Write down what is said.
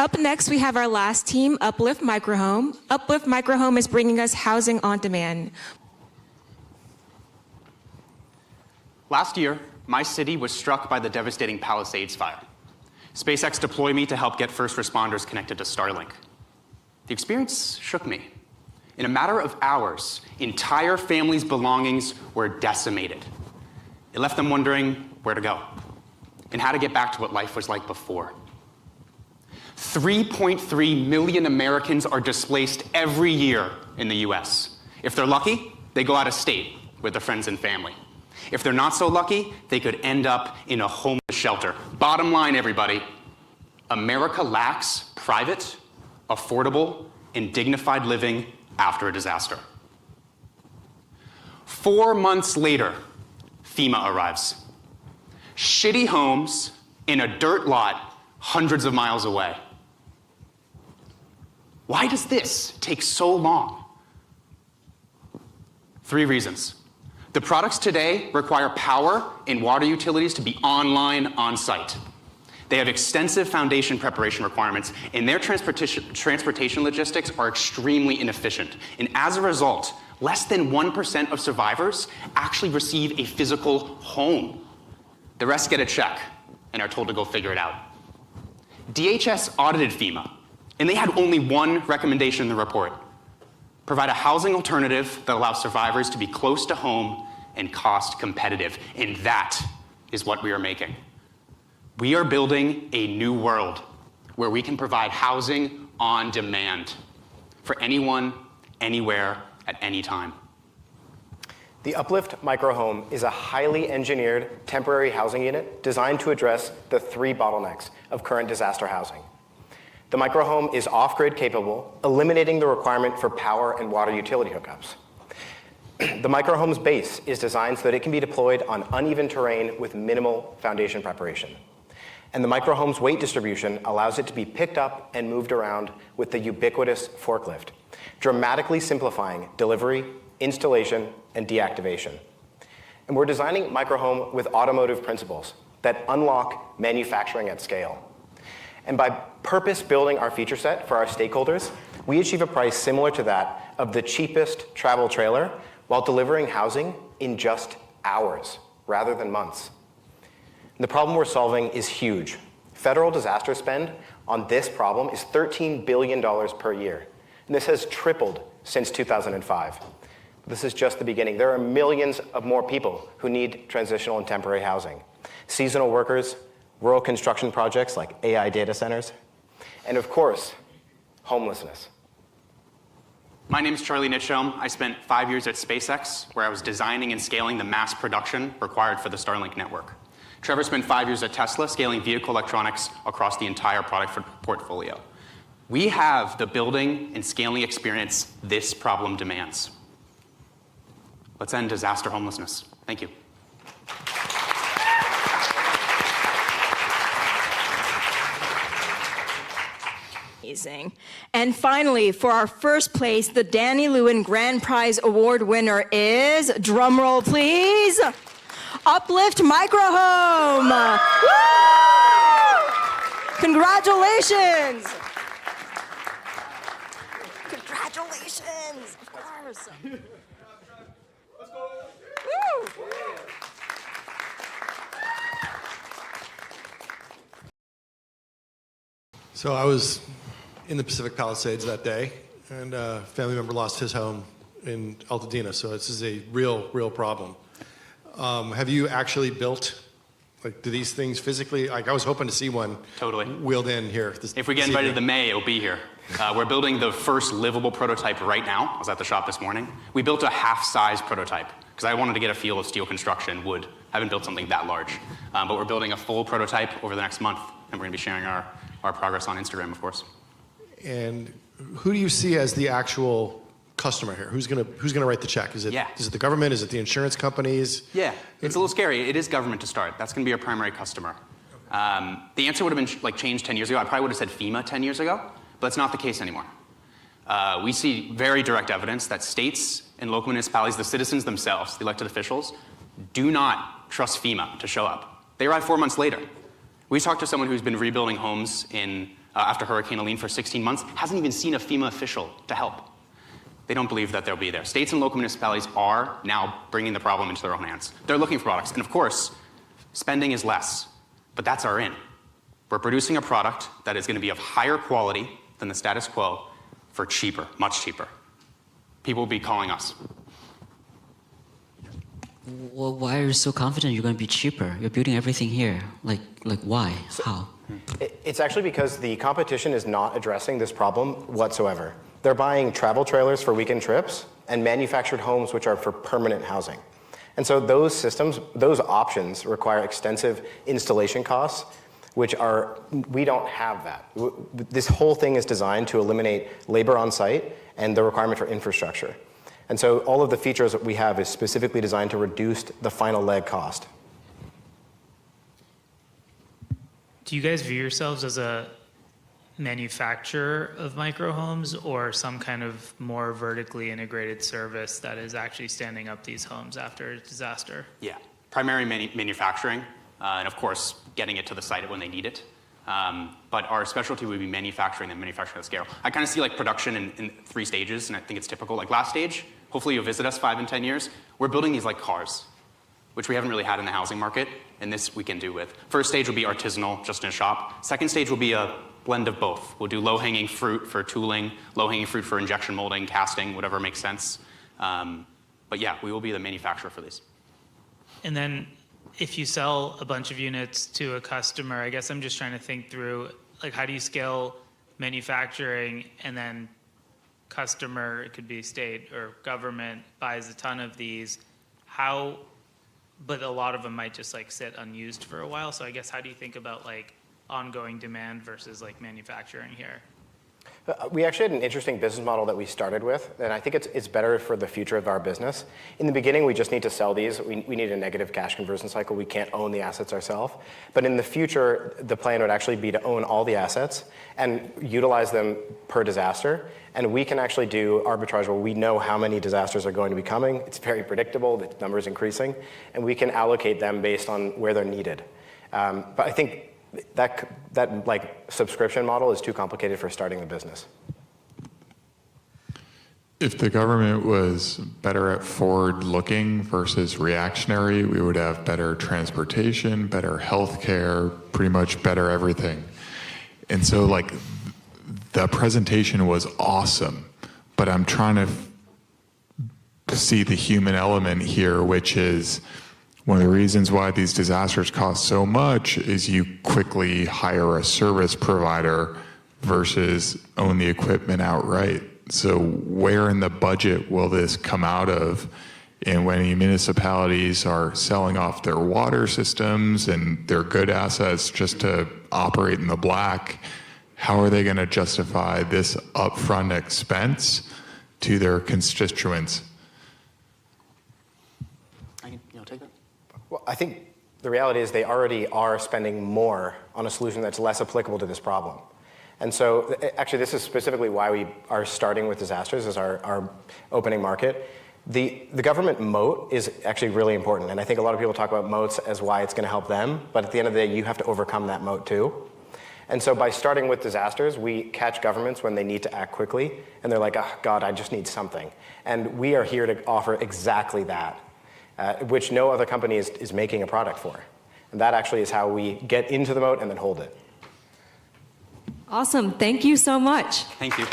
Up next, we have our last team, Uplift Microhome. Uplift Microhome is bringing us housing on demand. Last year, my city was struck by the devastating Palisades fire. SpaceX deployed me to help get first responders connected to Starlink. The experience shook me. In a matter of hours, entire families' belongings were decimated. It left them wondering where to go and how to get back to what life was like before. 3.3 million Americans are displaced every year in the US. If they're lucky, they go out of state with their friends and family. If they're not so lucky, they could end up in a homeless shelter. Bottom line, everybody, America lacks private, affordable, and dignified living after a disaster. 4 months later, FEMA arrives. Shitty homes in a dirt lot hundreds of miles away. Why does this take so long? 3 reasons. The products today require power and water utilities to be online on-site. They have extensive foundation preparation requirements, and their transportation logistics are extremely inefficient. And as a result, less than 1% of survivors actually receive a physical home. The rest get a check and are told to go figure it out. DHS audited FEMA, and they had only one recommendation in the report: provide a housing alternative that allows survivors to be close to home and cost competitive. And that is what we are making. We are building a new world where we can provide housing on demand for anyone, anywhere, at any time. The Uplift Microhome is a highly engineered temporary housing unit designed to address the 3 bottlenecks of current disaster housing. The microhome is off-grid capable, eliminating the requirement for power and water utility hookups. The microhome's base is designed so that it can be deployed on uneven terrain with minimal foundation preparation. And the microhome's weight distribution allows it to be picked up and moved around with the ubiquitous forklift, dramatically simplifying delivery, installation, and deactivation. And we're designing microhome with automotive principles that unlock manufacturing at scale. And by purpose building our feature set for our stakeholders, we achieve a price similar to that of the cheapest travel trailer while delivering housing in just hours rather than months. And the problem we're solving is huge. Federal disaster spend on this problem is $13 billion per year. And this has tripled since 2005. This is just the beginning. There are millions of more people who need transitional and temporary housing. Seasonal workers, rural construction projects like AI data centers, and of course, homelessness. My name is Charlie Nitschom. I spent 5 years at SpaceX, where I was designing and scaling the mass production required for the Starlink network. Trevor spent 5 years at Tesla, scaling vehicle electronics across the entire product portfolio. We have the building and scaling experience this problem demands. Let's end disaster homelessness. Thank you. Amazing. And finally, for our first place, the Danny Lewin Grand Prize Award winner is, drumroll please, Uplift Microhome. Congratulations. Congratulations, of course. Let's go. Woo. So I was in the Pacific Palisades that day, and a family member lost his home in Altadena, so this is a real problem. Have you actually built, like, do these things physically, like I was hoping to see one Totally. wheeled in here. If we get invited to the May, it'll be here. We're building the first livable prototype right now. I was at the shop this morning. We built a half-size prototype because I wanted to get a feel of steel construction, wood. I haven't built something that large. But we're building a full prototype over the next month, and we're going to be sharing our progress on Instagram, of course. And who do you see as the actual customer here? Who's gonna write the check? Is it the government? Is it the insurance companies? Yeah, it's a little scary. It is government to start. That's going to be our primary customer. The answer would have been like changed 10 years ago. I probably would have said FEMA 10 years ago, but it's not the case anymore. We see very direct evidence that states and local municipalities, the citizens themselves, the elected officials, do not trust FEMA to show up. They arrive 4 months later. We talked to someone who's been rebuilding homes in after Hurricane Helene for 16 months, hasn't even seen a FEMA official to help. They don't believe that they'll be there. States and local municipalities are now bringing the problem into their own hands. They're looking for products. And of course, spending is less, but that's our in. We're producing a product that is going to be of higher quality than the status quo for cheaper, much cheaper. People will be calling us. Well, why are you so confident you're going to be cheaper? You're building everything here. Like why? How? It's actually because the competition is not addressing this problem whatsoever. They're buying travel trailers for weekend trips and manufactured homes which are for permanent housing. And so those systems, those options require extensive installation costs, which are, we don't have that. This whole thing is designed to eliminate labor on site and the requirement for infrastructure. And so all of the features that we have is specifically designed to reduce the final leg cost. Do you guys view yourselves as a manufacturer of microhomes or some kind of more vertically integrated service that is actually standing up these homes after a disaster? Yeah, primary manufacturing, and of course, getting it to the site when they need it. But our specialty would be manufacturing and manufacturing at scale. I kind of see like production in 3 stages, and I think it's typical. Like last stage, hopefully you'll visit us 5 and 10 years. We're building these like cars, which we haven't really had in the housing market, and this we can do with. First stage will be artisanal, just in a shop. Second stage will be a blend of both. We'll do low-hanging fruit for tooling, low-hanging fruit for injection molding, casting, whatever makes sense. But yeah, we will be the manufacturer for these. And then if you sell a bunch of units to a customer, I guess I'm just trying to think through, like, how do you scale manufacturing and then customer, it could be state or government, buys a ton of these. How, but a lot of them might just like sit unused for a while. So I guess how do you think about like ongoing demand versus like manufacturing here? We actually had an interesting business model that we started with, and I think it's better for the future of our business. In the beginning, we just need to sell these. We need a negative cash conversion cycle. We can't own the assets ourselves. But in the future, the plan would actually be to own all the assets and utilize them per disaster. And we can actually do arbitrage where we know how many disasters are going to be coming. It's very predictable. The number is increasing. And we can allocate them based on where they're needed. But I think that like subscription model is too complicated for starting the business. If the government was better at forward-looking versus reactionary, we would have better transportation, better healthcare, pretty much better everything. And so, like, the presentation was awesome, but I'm trying to see the human element here, which is one of the reasons why these disasters cost so much is you quickly hire a service provider versus own the equipment outright. So where in the budget will this come out of? And when municipalities are selling off their water systems and their good assets just to operate in the black, how are they going to justify this upfront expense to their constituents? Take that. Well, I think the reality is they already are spending more on a solution that's less applicable to this problem. And so actually this is specifically why we are starting with disasters as our opening market. The government moat is actually really important. And I think a lot of people talk about moats as why it's going to help them. But at the end of the day, you have to overcome that moat too. And so by starting with disasters, we catch governments when they need to act quickly. And they're like, oh, God, I just need something. And we are here to offer exactly that, which no other company is making a product for. And that actually is how we get into the moat and then hold it. Awesome. Thank you so much. Thank you.